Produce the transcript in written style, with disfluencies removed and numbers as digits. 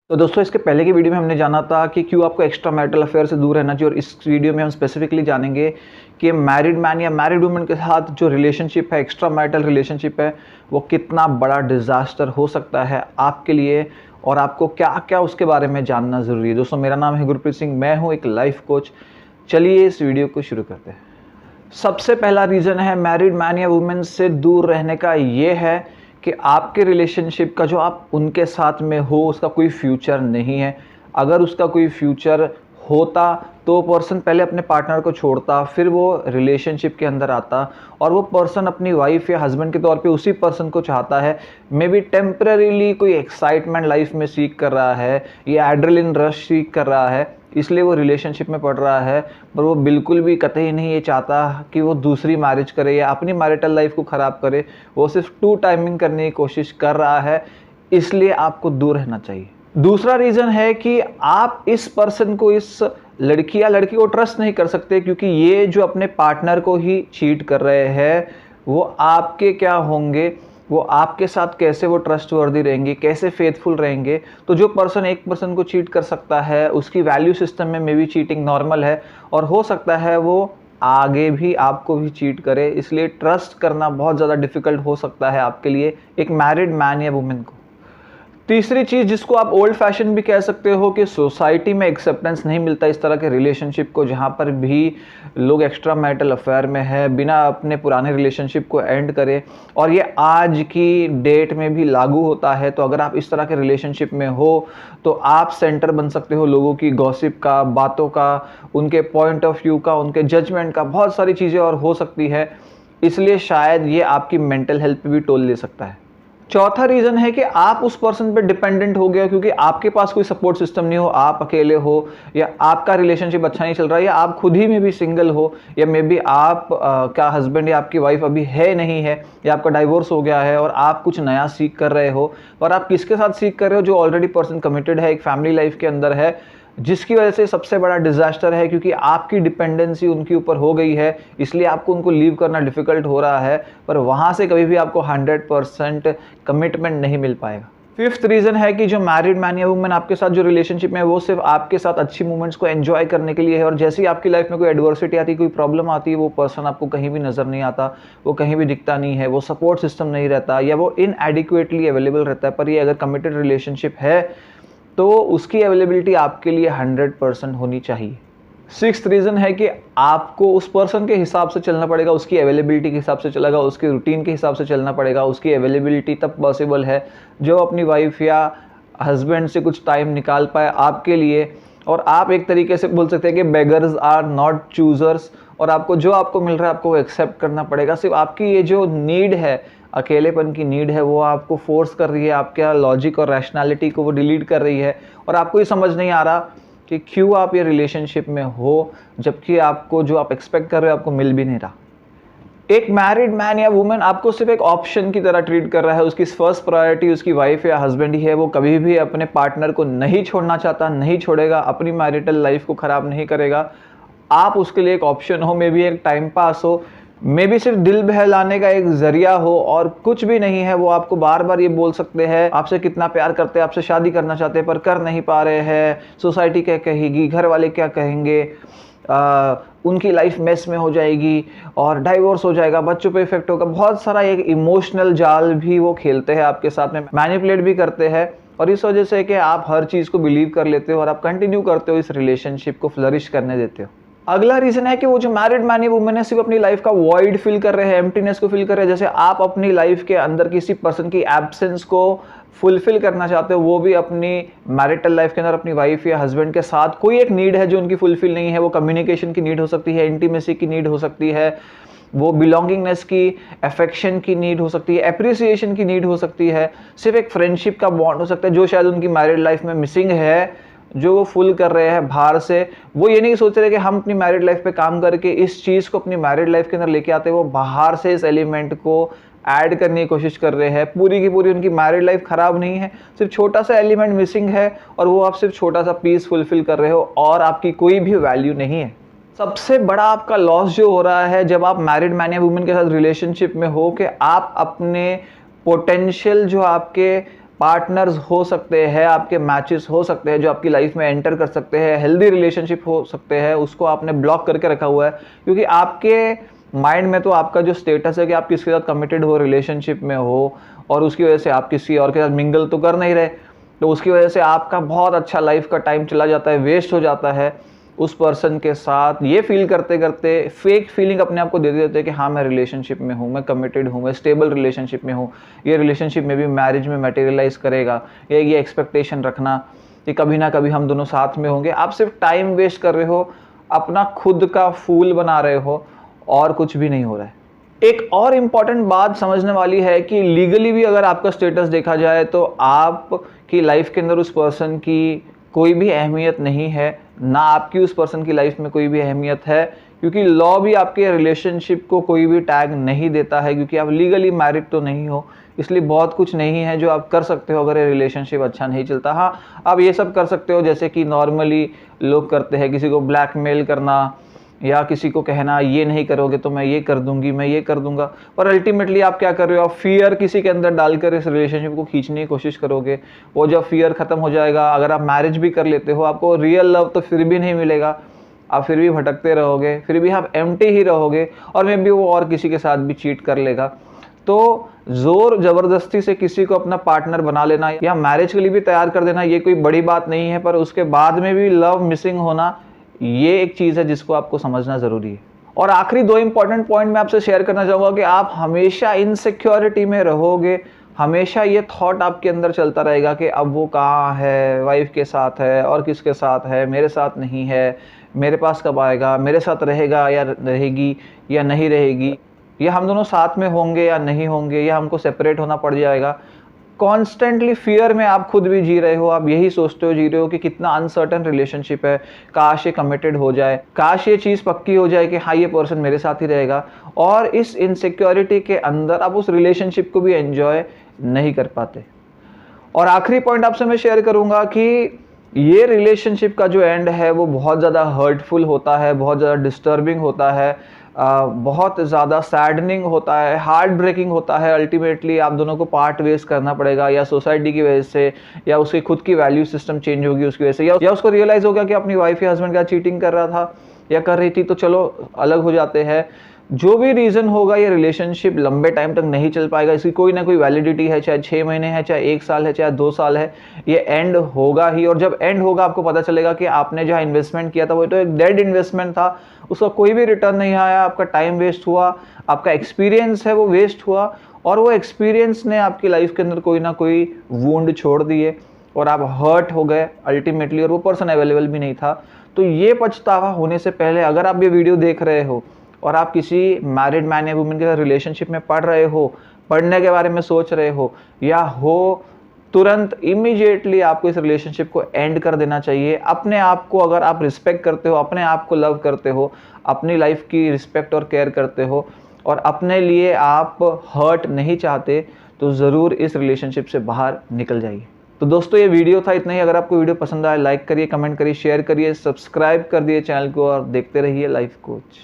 तो दोस्तों इसके पहले की वीडियो में हमने जाना था कि क्यों आपको एक्स्ट्रा मैरिटल अफेयर से दूर रहना चाहिए, और इस वीडियो में हम स्पेसिफिकली जानेंगे कि मैरिड मैन या मैरिड वुमेन के साथ जो रिलेशनशिप है, एक्स्ट्रा मैरिटल रिलेशनशिप है, वो कितना बड़ा डिज़ास्टर हो सकता है आपके लिए और आपको क्या क्या उसके बारे में जानना ज़रूरी है। दोस्तों मेरा नाम है गुरप्रीत सिंह, मैं हूँ एक लाइफ कोच। चलिए इस वीडियो को शुरू करते हैं। सबसे पहला रीज़न है मैरिड मैन या वुमेन से दूर रहने का, ये है कि आपके रिलेशनशिप का जो आप उनके साथ में हो उसका कोई फ्यूचर नहीं है। अगर उसका कोई फ्यूचर होता तो पर्सन पहले अपने पार्टनर को छोड़ता, फिर वो रिलेशनशिप के अंदर आता, और वो पर्सन अपनी वाइफ या हस्बैंड के तौर पे उसी पर्सन को चाहता है। मे बी टेम्पररीली कोई एक्साइटमेंट लाइफ में सीख कर रहा है या एड्रेनलिन रश सीख कर रहा है, इसलिए वो रिलेशनशिप में पड़ रहा है, पर वो बिल्कुल भी कतई नहीं ये चाहता कि वो दूसरी मैरिज करे या अपनी मैरिटल लाइफ को ख़राब करे। वो सिर्फ टू टाइमिंग करने की कोशिश कर रहा है, इसलिए आपको दूर रहना चाहिए। दूसरा रीज़न है कि आप इस पर्सन को, इस लड़की या लड़की को ट्रस्ट नहीं कर सकते, क्योंकि ये जो अपने पार्टनर को ही चीट कर रहे हैं, वो आपके क्या होंगे, वो आपके साथ कैसे वो ट्रस्टवर्दी रहेंगे, कैसे फेथफुल रहेंगे। तो जो पर्सन एक पर्सन को चीट कर सकता है, उसकी वैल्यू सिस्टम में मे बी चीटिंग नॉर्मल है, और हो सकता है वो आगे भी आपको भी चीट करे, इसलिए ट्रस्ट करना बहुत ज़्यादा डिफ़िकल्ट हो सकता है आपके लिए एक मैरिड मैन या वुमेन को। तीसरी चीज़ जिसको आप ओल्ड फैशन भी कह सकते हो कि सोसाइटी में एक्सेप्टेंस नहीं मिलता इस तरह के रिलेशनशिप को, जहाँ पर भी लोग एक्स्ट्रा मैरिटल अफेयर में है बिना अपने पुराने रिलेशनशिप को एंड करे, और ये आज की डेट में भी लागू होता है। तो अगर आप इस तरह के रिलेशनशिप में हो तो आप सेंटर बन सकते हो लोगों की गॉसिप का, बातों का, उनके पॉइंट ऑफ व्यू का, उनके जजमेंट का, बहुत सारी चीज़ें और हो सकती है, इसलिए शायद ये आपकी मेंटल हेल्थ पे भी टोल ले सकता है। चौथा रीज़न है कि आप उस पर्सन पे डिपेंडेंट हो गए, क्योंकि आपके पास कोई सपोर्ट सिस्टम नहीं हो, आप अकेले हो, या आपका रिलेशनशिप अच्छा नहीं चल रहा है, या आप खुद ही में भी सिंगल हो, या मे बी आप का हस्बैंड या आपकी वाइफ अभी है नहीं है, या आपका डाइवोर्स हो गया है और आप कुछ नया सीख कर रहे हो। और आप किसके साथ सीख कर रहे हो? जो ऑलरेडी पर्सन कमिटेड है, एक फैमिली लाइफ के अंदर है, जिसकी वजह से सबसे बड़ा डिजास्टर है, क्योंकि आपकी डिपेंडेंसी उनके ऊपर हो गई है, इसलिए आपको उनको लीव करना डिफिकल्ट हो रहा है, पर वहाँ से कभी भी आपको 100% कमिटमेंट नहीं मिल पाएगा। फिफ्थ रीज़न है कि जो मैरिड मैन या वुमेन आपके साथ जो रिलेशनशिप में है, वो सिर्फ आपके साथ अच्छी मोमेंट्स को एंजॉय करने के लिए है, और जैसे ही आपकी लाइफ में कोई एडवर्सिटी आती है, कोई प्रॉब्लम आती है, वो पर्सन आपको कहीं भी नज़र नहीं आता, वो कहीं भी दिखता नहीं है, वो सपोर्ट सिस्टम नहीं रहता, या वो इनएडिक्वेटली अवेलेबल रहता है। पर ये अगर कमिटेड रिलेशनशिप है तो उसकी अवेलेबिलिटी आपके लिए 100% होनी चाहिए। सिक्स्थ रीज़न है कि आपको उस पर्सन के हिसाब से चलना पड़ेगा, उसकी अवेलेबिलिटी के हिसाब से चलेगा, उसके रूटीन के हिसाब से चलना पड़ेगा। उसकी अवेलेबिलिटी तब पॉसिबल है जो अपनी वाइफ या हस्बैंड से कुछ टाइम निकाल पाए आपके लिए, और आप एक तरीके से बोल सकते हैं कि बेगर्स आर नॉट चूज़र्स, और आपको जो आपको मिल रहा है आपको एक्सेप्ट करना पड़ेगा। सिर्फ आपकी ये जो नीड है, अकेलेपन की नीड है, वो आपको फोर्स कर रही है, आपके लॉजिक और रैशनैलिटी को वो डिलीट कर रही है, और आपको ये समझ नहीं आ रहा कि क्यों आप ये रिलेशनशिप में हो, जबकि आपको जो आप एक्सपेक्ट कर रहे हो आपको मिल भी नहीं रहा। एक मैरिड मैन या वुमेन आपको सिर्फ एक ऑप्शन की तरह ट्रीट कर रहा है, उसकी फर्स्ट प्रायोरिटी उसकी वाइफ या हस्बैंड ही है। वो कभी भी अपने पार्टनर को नहीं छोड़ना चाहता, नहीं छोड़ेगा, अपनी मैरिटल लाइफ को ख़राब नहीं करेगा। आप उसके लिए एक ऑप्शन हो, मे बी एक टाइम पास हो, मे बी सिर्फ दिल बहलाने का एक जरिया हो, और कुछ भी नहीं है। वो आपको बार बार ये बोल सकते हैं आपसे कितना प्यार करते हैं, आपसे शादी करना चाहते हैं, पर कर नहीं पा रहे हैं, सोसाइटी क्या कहेगी, घर वाले क्या कहेंगे, उनकी लाइफ मेस में हो जाएगी और डाइवोर्स हो जाएगा, बच्चों पे इफेक्ट होगा। बहुत सारा एक इमोशनल जाल भी वो खेलते हैं आपके साथ में, मैनिपुलेट भी करते हैं, और इस वजह से कि आप हर चीज़ को बिलीव कर लेते हो और आप कंटिन्यू करते हो, इस रिलेशनशिप को फ्लरिश करने देते हो। अगला रीज़न है कि वो जो मैरिड मैन या वुमेन है सिर्फ अपनी लाइफ का वॉइड फिल कर रहे हैं, एम्प्टीनेस को फिल कर रहे हैं। जैसे आप अपनी लाइफ के अंदर किसी पर्सन की एब्सेंस को फुलफिल करना चाहते हो, वो भी अपनी मैरिटल लाइफ के अंदर अपनी वाइफ या हस्बैंड के साथ कोई एक नीड है जो उनकी फुलफिल नहीं है। वो कम्युनिकेशन की नीड हो सकती है, इंटीमेसी की नीड हो सकती है, वो बिलोंगिंगनेस की, अफेक्शन की नीड हो सकती है, एप्रिसिएशन की नीड हो सकती है, सिर्फ एक फ्रेंडशिप का बॉन्ड हो सकता है जो शायद उनकी मैरिड लाइफ में मिसिंग है, जो वो फुल कर रहे हैं बाहर से। वो ये नहीं सोच रहे कि हम अपनी मैरिड लाइफ पे काम करके इस चीज़ को अपनी मैरिड लाइफ के अंदर लेके आते हैं, वो बाहर से इस एलिमेंट को ऐड करने की कोशिश कर रहे हैं। पूरी की पूरी उनकी मैरिड लाइफ ख़राब नहीं है, सिर्फ छोटा सा एलिमेंट मिसिंग है, और वो आप सिर्फ छोटा सा पीस फुलफिल कर रहे हो, और आपकी कोई भी वैल्यू नहीं है। सबसे बड़ा आपका लॉस जो हो रहा है जब आप मैरिड मैन या वुमेन के साथ रिलेशनशिप में हो, कि आप अपने पोटेंशियल जो आपके पार्टनर्स हो सकते हैं, आपके मैचेस हो सकते हैं जो आपकी लाइफ में एंटर कर सकते हैं, हेल्दी रिलेशनशिप हो सकते हैं, उसको आपने ब्लॉक करके रखा हुआ है क्योंकि आपके माइंड में तो आपका जो स्टेटस है कि आप किसके साथ कमिटेड हो, रिलेशनशिप में हो, और उसकी वजह से आप किसी और के साथ मिंगल तो कर नहीं रहे, तो उसकी वजह से आपका बहुत अच्छा लाइफ का टाइम चला जाता है, वेस्ट हो जाता है उस पर्सन के साथ। ये फील करते करते फेक फीलिंग अपने आप को दे देते हैं कि हाँ मैं रिलेशनशिप में हूँ, मैं कमिटेड हूँ, मैं स्टेबल रिलेशनशिप में हूँ, ये रिलेशनशिप में भी मैरिज में मटेरियलाइज करेगा, ये एक्सपेक्टेशन रखना कि कभी ना कभी हम दोनों साथ में होंगे। आप सिर्फ टाइम वेस्ट कर रहे हो, अपना खुद का फूल बना रहे हो, और कुछ भी नहीं हो रहा है। एक और इम्पॉर्टेंट बात समझने वाली है कि लीगली भी अगर आपका स्टेटस देखा जाए तो आपकी लाइफ के अंदर उस पर्सन की कोई भी अहमियत नहीं है, ना आपकी उस पर्सन की लाइफ में कोई भी अहमियत है, क्योंकि लॉ भी आपके रिलेशनशिप को कोई भी टैग नहीं देता है, क्योंकि आप लीगली मैरिड तो नहीं हो। इसलिए बहुत कुछ नहीं है जो आप कर सकते हो अगर ये रिलेशनशिप अच्छा नहीं चलता। हाँ, आप ये सब कर सकते हो जैसे कि नॉर्मली लोग करते हैं, किसी को ब्लैकमेल करना या किसी को कहना ये नहीं करोगे तो मैं ये कर दूंगी, मैं ये कर दूंगा, पर अल्टीमेटली आप क्या कर रहे हो, आप फियर किसी के अंदर डालकर इस रिलेशनशिप को खींचने की कोशिश करोगे। वो जब फियर खत्म हो जाएगा, अगर आप मैरिज भी कर लेते हो, आपको रियल लव तो फिर भी नहीं मिलेगा, आप फिर भी भटकते रहोगे, फिर भी आप एम्प्टी ही रहोगे, और मे बी वो और किसी के साथ भी चीट कर लेगा। तो जोर जबरदस्ती से किसी को अपना पार्टनर बना लेना या मैरिज के लिए भी तैयार कर देना ये कोई बड़ी बात नहीं है, पर उसके बाद में भी लव मिसिंग होना ये एक चीज़ है जिसको आपको समझना ज़रूरी है। और आखिरी दो इंपॉर्टेंट पॉइंट मैं आपसे शेयर करना चाहूँगा कि आप हमेशा इनसिक्योरिटी में रहोगे, हमेशा ये थॉट आपके अंदर चलता रहेगा कि अब वो कहाँ है, वाइफ के साथ है और किसके साथ है, मेरे साथ नहीं है, मेरे पास कब आएगा, मेरे साथ रहेगा या रहेगी या नहीं रहेगी, या हम दोनों साथ में होंगे या नहीं होंगे, या हमको सेपरेट होना पड़ जाएगा। कॉन्स्टेंटली फियर में आप खुद भी जी रहे हो, आप यही सोचते हो, जी रहे हो कि कितना अनसर्टन रिलेशनशिप है, काश ये कमिटेड हो जाए, काश ये चीज़ पक्की हो जाए कि हाँ ये पर्सन मेरे साथ ही रहेगा, और इस इनसिक्योरिटी के अंदर आप उस रिलेशनशिप को भी एंजॉय नहीं कर पाते। और आखिरी पॉइंट आपसे मैं शेयर करूंगा कि ये रिलेशनशिप का जो एंड है वो बहुत ज़्यादा हर्टफुल होता है, बहुत ज़्यादा डिस्टर्बिंग होता है, बहुत ज़्यादा सैडनिंग होता है, हार्ट ब्रेकिंग होता है। अल्टीमेटली आप दोनों को पार्ट वेज करना पड़ेगा, या सोसाइटी की वजह से, या उसकी खुद की वैल्यू सिस्टम चेंज होगी उसकी वजह से, या उसको रियलाइज़ होगा कि अपनी वाइफ या हस्बैंड क्या चीटिंग कर रहा था या कर रही थी, तो चलो अलग हो जाते हैं। जो भी रीज़न होगा, ये रिलेशनशिप लंबे टाइम तक नहीं चल पाएगा, इसकी कोई ना कोई वैलिडिटी है, चाहे 6 महीने है, चाहे 1 साल है, चाहे 2 साल है, ये एंड होगा ही। और जब एंड होगा आपको पता चलेगा कि आपने जहाँ इन्वेस्टमेंट किया था वो तो एक डेड इन्वेस्टमेंट था, उसका कोई भी रिटर्न नहीं आया, आपका टाइम वेस्ट हुआ, आपका एक्सपीरियंस है वो वेस्ट हुआ, और वो एक्सपीरियंस ने आपकी लाइफ के अंदर कोई ना कोई वुंड छोड़ दिए और आप हर्ट हो गए अल्टीमेटली, और वो पर्सन अवेलेबल भी नहीं था। तो ये पछतावा होने से पहले अगर आप ये वीडियो देख रहे हो और आप किसी मैरिड मैन या वुमेन के साथ रिलेशनशिप में पढ़ रहे हो, पढ़ने के बारे में सोच रहे हो, या हो, तुरंत इमीडिएटली आपको इस रिलेशनशिप को एंड कर देना चाहिए। अपने आप को अगर आप रिस्पेक्ट करते हो, अपने आप को लव करते हो, अपनी लाइफ की रिस्पेक्ट और केयर करते हो, और अपने लिए आप हर्ट नहीं चाहते, तो ज़रूर इस रिलेशनशिप से बाहर निकल जाइए। तो दोस्तों ये वीडियो था, इतना ही। अगर आपको वीडियो पसंद आया लाइक करिए, कमेंट करिए, शेयर करिए, सब्सक्राइब कर दिए चैनल को, और देखते रहिए लाइफ कोच।